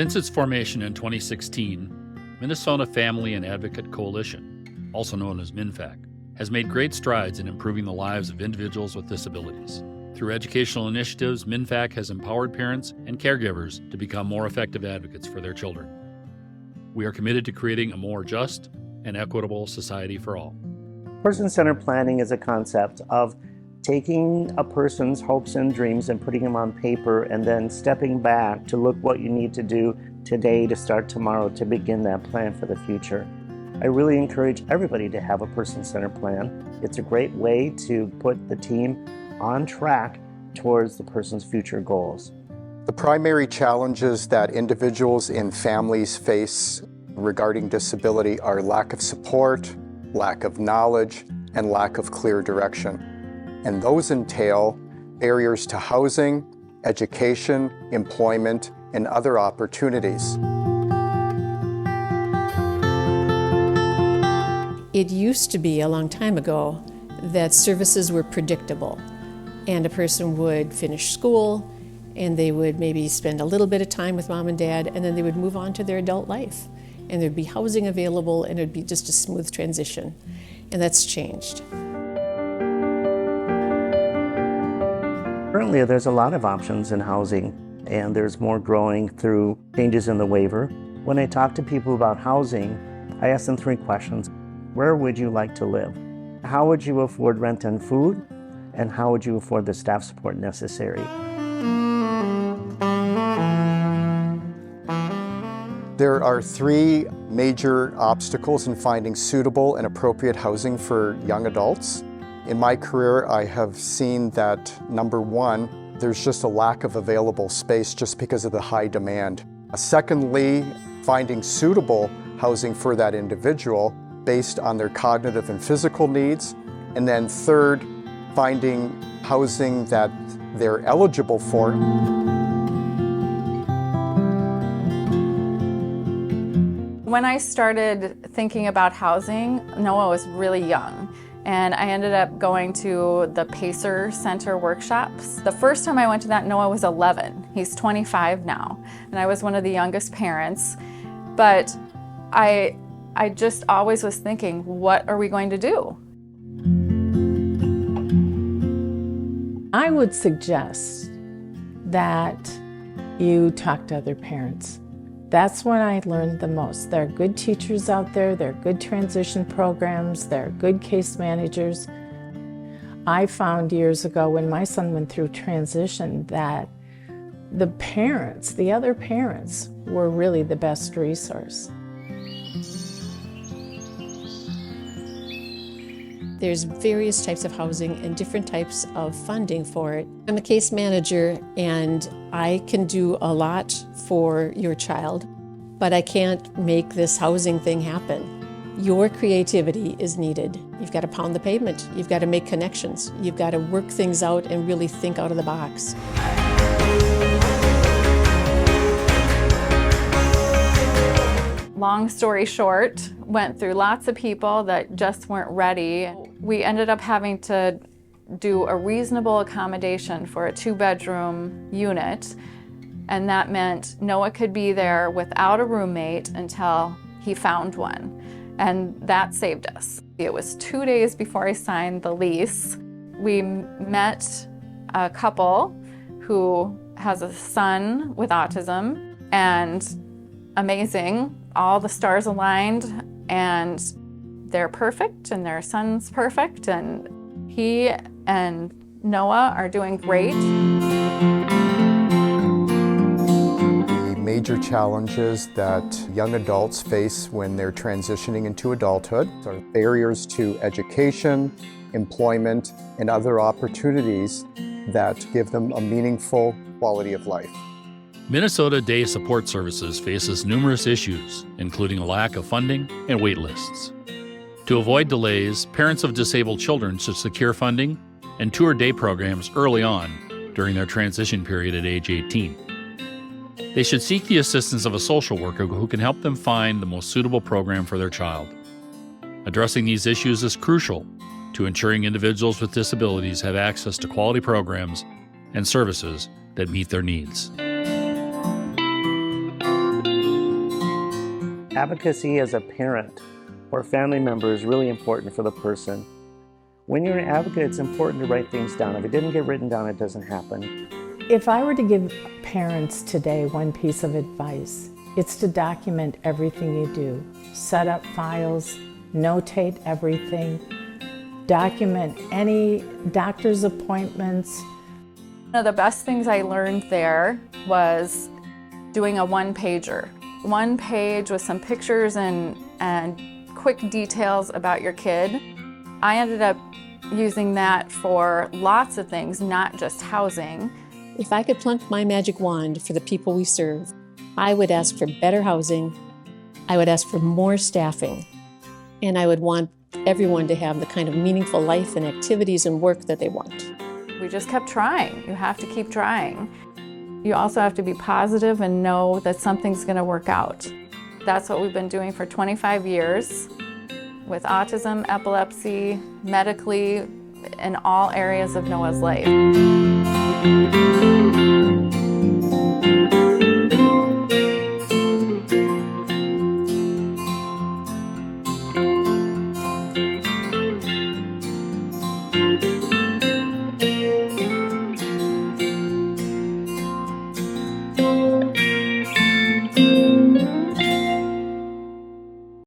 Since its formation in 2016, Minnesota Family and Advocate Coalition, also known as MN FAC, has made great strides in improving the lives of individuals with disabilities. Through educational initiatives, MN FAC has empowered parents and caregivers to become more effective advocates for their children. We are committed to creating a more just and equitable society for all. Person-centered planning is a concept of taking a person's hopes and dreams and putting them on paper and then stepping back to look what you need to do today to start tomorrow to begin that plan for the future. I really encourage everybody to have a person-centered plan. It's a great way to put the team on track towards the person's future goals. The primary challenges that individuals and families face regarding disability are lack of support, lack of knowledge, and lack of clear direction. And those entail barriers to housing, education, employment, and other opportunities. It used to be a long time ago that services were predictable, and a person would finish school and they would maybe spend a little bit of time with mom and dad, and then they would move on to their adult life, and there'd be housing available, and it'd be just a smooth transition. And that's changed. Currently, there's a lot of options in housing, and there's more growing through changes in the waiver. When I talk to people about housing, I ask them 3 questions. Where would you like to live? How would you afford rent and food? And how would you afford the staff support necessary? There are 3 major obstacles in finding suitable and appropriate housing for young adults. In my career, I have seen that number 1, there's just a lack of available space just because of the high demand. Secondly, finding suitable housing for that individual based on their cognitive and physical needs. And then third, finding housing that they're eligible for. When I started thinking about housing, Noah was really young, and I ended up going to the Pacer Center workshops. The first time I went to that, Noah was 11. He's 25 now, and I was one of the youngest parents. But I just always was thinking, what are we going to do? I would suggest that you talk to other parents. That's when I learned the most. There are good teachers out there, there are good transition programs, there are good case managers. I found years ago when my son went through transition that the parents, the other parents, were really the best resource. There's various types of housing and different types of funding for it. I'm a case manager and I can do a lot for your child, but I can't make this housing thing happen. Your creativity is needed. You've got to pound the pavement. You've got to make connections. You've got to work things out and really think out of the box. Long story short, went through lots of people that just weren't ready. We ended up having to do a reasonable accommodation for a 2-bedroom unit, and that meant Noah could be there without a roommate until he found one, and that saved us. It was 2 days before I signed the lease. We met a couple who has a son with autism, and amazing. All the stars aligned, and they're perfect, and their son's perfect, and he and Noah are doing great. Major challenges that young adults face when they're transitioning into adulthood are barriers to education, employment, and other opportunities that give them a meaningful quality of life. Minnesota Day Support Services faces numerous issues, including a lack of funding and wait lists. To avoid delays, parents of disabled children should secure funding and tour day programs early on during their transition period at age 18. They should seek the assistance of a social worker who can help them find the most suitable program for their child. Addressing these issues is crucial to ensuring individuals with disabilities have access to quality programs and services that meet their needs. Advocacy as a parent or family member is really important for the person. When you're an advocate, it's important to write things down. If it didn't get written down, it doesn't happen. If I were to give parents today one piece of advice, it's to document everything you do. Set up files, notate everything, document any doctor's appointments. One of the best things I learned there was doing a one-pager. One page with some pictures and quick details about your kid. I ended up using that for lots of things, not just housing. If I could plunk my magic wand for the people we serve, I would ask for better housing, I would ask for more staffing, and I would want everyone to have the kind of meaningful life and activities and work that they want. We just kept trying. You have to keep trying. You also have to be positive and know that something's going to work out. That's what we've been doing for 25 years with autism, epilepsy, medically, in all areas of Noah's life.